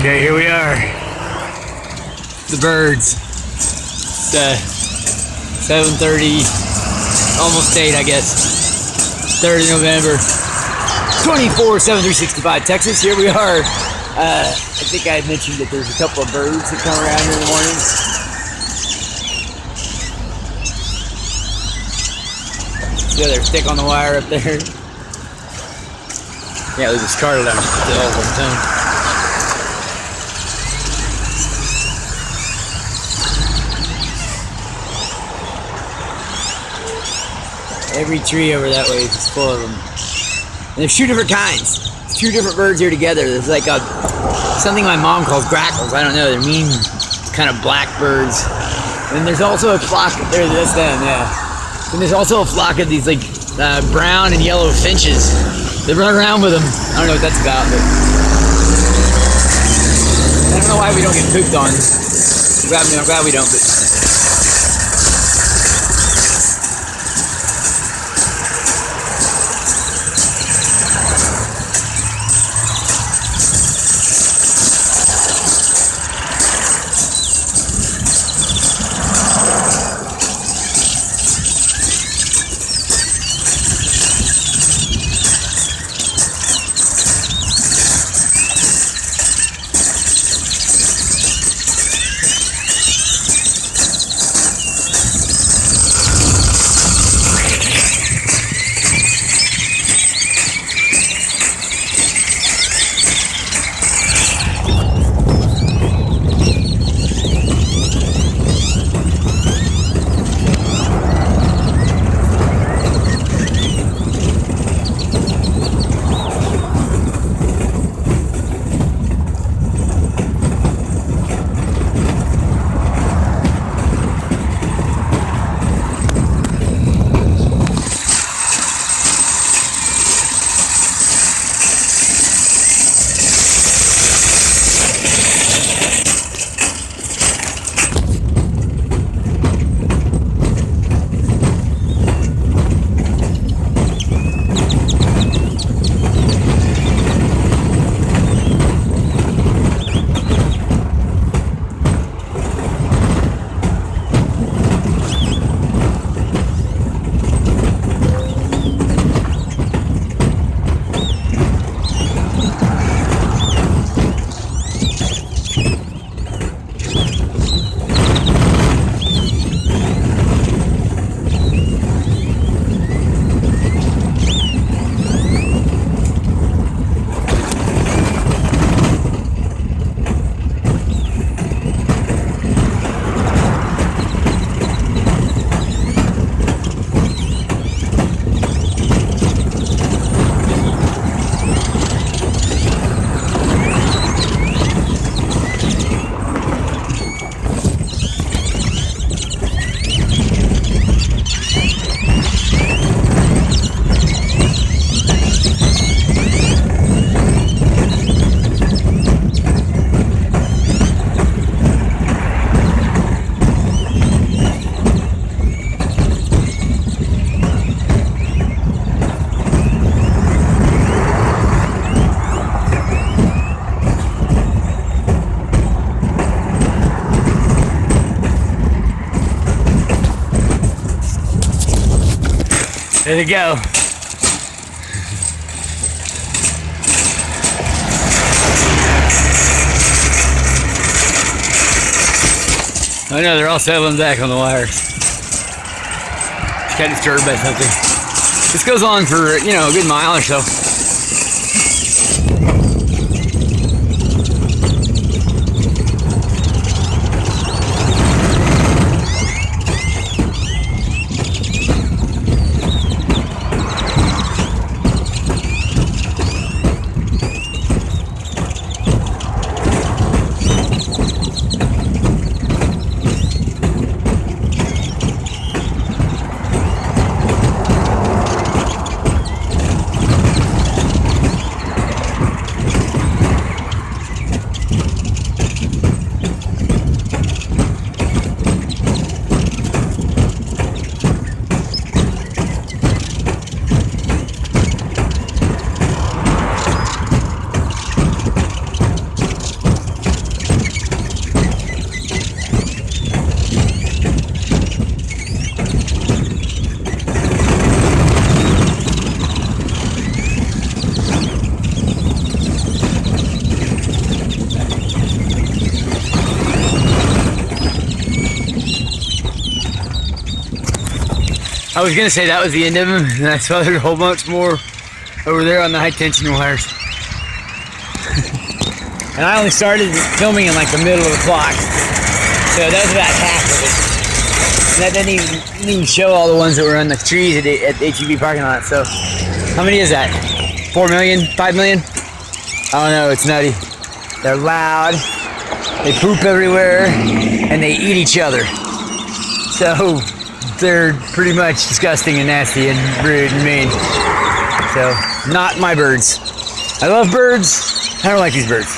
Okay, here we are. The birds. It's 7:30, almost 8, I guess. 3rd of November. 247365 Texas. Here we are. I think I mentioned that there's a couple of birds that come around in the morning. See how they're thick on the wire up there? Yeah, there's this car down still all the time. Every tree over that way is full of them. And there's 2 different kinds. There's 2 different birds here together. There's like something my mom calls grackles. I don't know. They're mean, kind of black birds. And there's also a flock. That's them, yeah. And there's also a flock of these like brown and yellow finches. They run around with them. I don't know what that's about, but I don't know why we don't get pooped on. I'm glad we don't. But there they go. Oh no, they're all settling back on the wire. Just got disturbed by something. This goes on for, you know, a good mile or so. I was gonna say that was the end of them, and I saw there's a whole bunch more over there on the high tension wires. And I only started filming in like the middle of the clock, so that was about half of it. And that didn't even show all the ones that were on the trees at the HEB parking lot. So how many is that? 4 million? 5 million? I don't know, it's nutty. They're loud, they poop everywhere, and they eat each other. So they're pretty much disgusting and nasty and rude and mean. So, not my birds. I love birds, I don't like these birds.